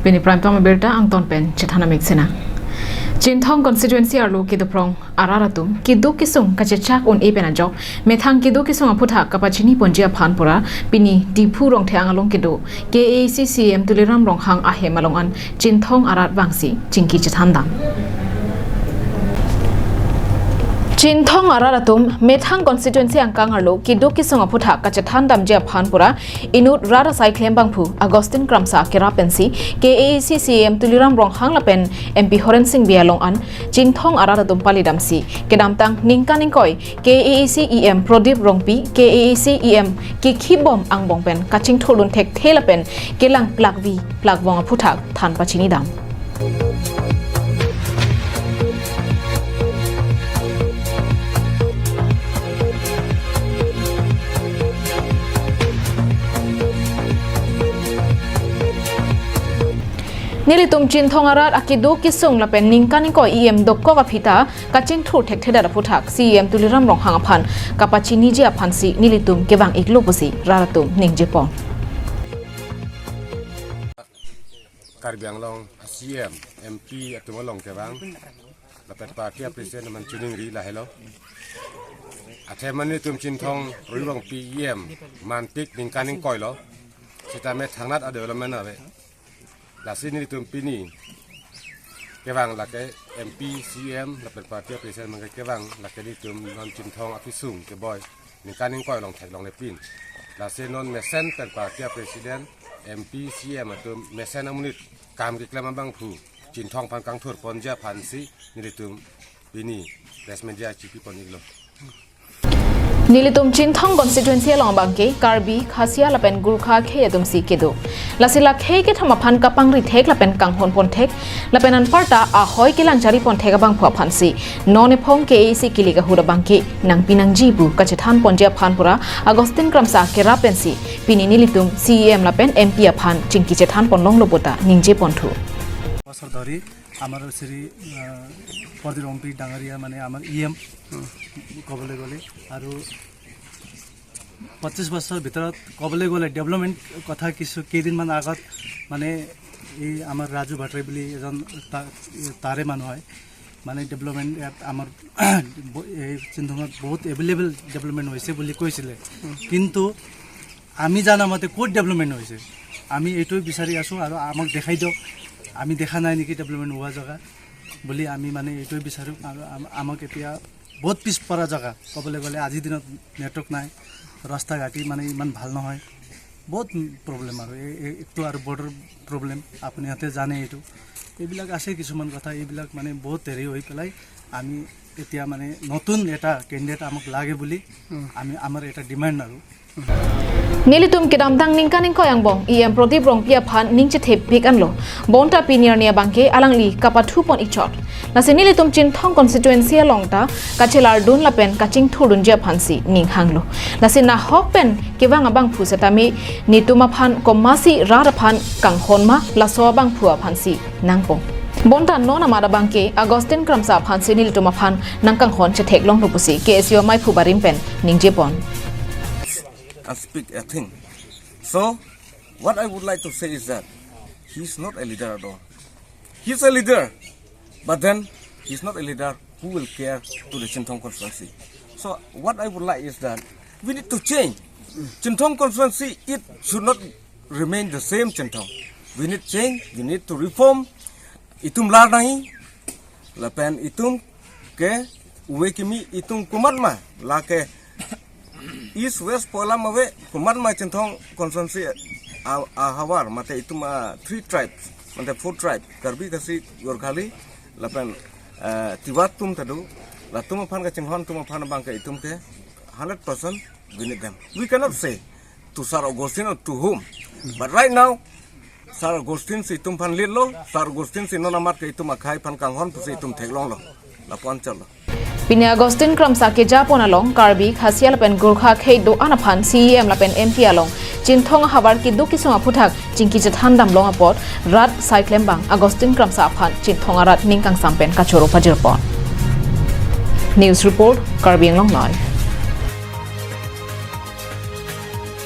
Bini prime tama berta ang ton pen chithana mixena. Chinthong constituency arlo kiduprong araratum keduk kesung kachechak on epena jok methang keduk kesung aphuthak kapachini ponjia phanpura pini diphu rong thang along keduk KAAC CEM tuliram rong hang ahem along an Chinthong arat bangsi chingki chithandam Chinthong araratum methang constituency angkang arlo keduk kesung aphuthak kachathandam jia phanpura inut rara sai khlem bangphu Agustin Kramsa kera pensi KAAC CEM tuliram rong hang lapen MP Singh bialong an Chinthong araratum palidamsi kedamtang ningkaningkoi KAAC EM Prodip rongpi KAAC EM ki khibom angbong pen kaching tholun thek thelapen kelang plakvi plakbong aphuthak than pachini dam Nilitum Chinthong arat akidu kesung lapen ningkaning ko EM dokko kapita kaching thur thek theda aphuthak CEM tuliram rong hang aphan kapachini ji aphansi nilitum kebang iklo pusi raratum ningjepon Karbiang long CEM MP atuma long kebang lapen parti presiden man chuning ri la hello athe manitum Chinthong rilong PM mantik ningkaning koi lo sita me thangnat a development ave la sini tumpini kewang la ke MP CM la pen parti presiden man kewang la ke tum non Chinthong kesung ke boy ni kaning koi long thek long le pin la senon mesen pen parti presiden MP CM tum mesen amunit kam ke klama bang phu Chinthong pan kang thur ponja phansi ni tum bini resmedia chipi poniglo Nilitum Chinthong constituency along bangke Karbi Khasia lapen Gurkha kheyadum si kedo lasila khey ke thama phan kapang ri thek lapen kanghon pon thek lapen an parta a hoi ke langjari pon thek bang phwa phansi none phong KAAC kiliga hura bangke nang pinang jibu kachethan ponjia phanpura Agustin Kramsa kera pensi pini nilitum CEM lapen MP aphan chingki chethan pon long lobota ningje ponthu বছর ধরে আমার শ্রী পরদির অম্পি ডাঙারিয়া মানে আমার EM কবলে গলে আৰু 25 বছৰ ভিতৰত কবলে গলে ডেভেলপমেন্ট কথা কিছু কেইদিনমান আগত মানে এই আমাৰ ৰাজু ভাটৰে বুলি এজন তাৰে মানুহ হয় মানে ডেভেলপমেন্ট আমাৰ এই চিন্থঙত বহুত এভেইলেবল ডেভেলপমেন্ট হৈছে বুলি কৈছিলে কিন্তু আমি জানা মতে ক'ত ডেভেলপমেন্ট হৈছে আমি এইটোই বিচাৰি আছো আৰু আমাক দেখাই দিয়ক আমি দেখা নাই নেকি ডেভেলপমেন্ট হোৱা জায়গা বুলি আমি মানে এইটোই বিচাৰো আৰু আমাক এতিয়া বহুত পিছ পৰা জায়গা কবলে গলে আজি দিনত নেটৱৰ্ক নাই ৰাস্তা ঘাটি মানে ইমান ভাল নহয় বহুত প্ৰবলেম আৰু একটো আৰু বৰ্ডাৰ প্ৰবলেম আপুনি হাতে জানে এইটো এইবিলাক আছে কিছুমান কথা এইবিলাক মানে বহুত হেৰি হৈ পেলাই আমি এতিয়া মানে নতুন এটা ক্যান্ডিডেট আমাক লাগে বুলি আমি আমাৰ এটা ডিমান্ড আৰু Nilitum kedamtang ningkaning ko yang bong EM Prodip rong pia phan ningche thep bik anlo bonta pinier nia bangke alangli kapathu pon ichot nase nilitum Chinthong constituency alongta kachelar dun lapen kaching thurun jia phansi ning hanglo nase na hok pen kewang abang phu satami nituma phan komasi rara phan kanghonma laso bang phua phansi nangpong bonta nona mara bangke Agustin Kramsa phansi nilituma phan nangkanghon che thek long lopusi KSU mai phu barim pen ningje pon and speak a thing. So, what I would like to say is that he's not a leader at all. He's a leader, but then he's not a leader who will care to the Chinthong constituency. So, what I would like is that we need to change. Chinthong constituency, it should not remain the same Chinthong. We need change, we need to reform. Itum ladai, lapen itum ke uwekimi itum kumatma lake East West Polam awe kuman ma Chinthong constituency hawar mate itu ma 3 tribes mate 4 tribe Karbi kasi Gorkhali lapan tiwat tum tadu la tum phan ka Chinthong tum phan bang ka itum ke 100% we need them. We cannot say to Sir Augustine or to whom, but right now Sir Augustine si itum phan lilo Sir Augustine si nona mat ka itum akhai phan kanghon tu si itum theklong lo la ponchal lo Pini Agustin Kramsa ke Japon along Karbi Khasia lapen Gurkha khei do anaphan CEM lapen MP along Chinthong habar ki du kisung aphuthak chingki chethandam long apot rat cyclem bang Agustin Kramsa aphan Chinthong arat ningkang sampen kachoro pajirpon News report Karbi long live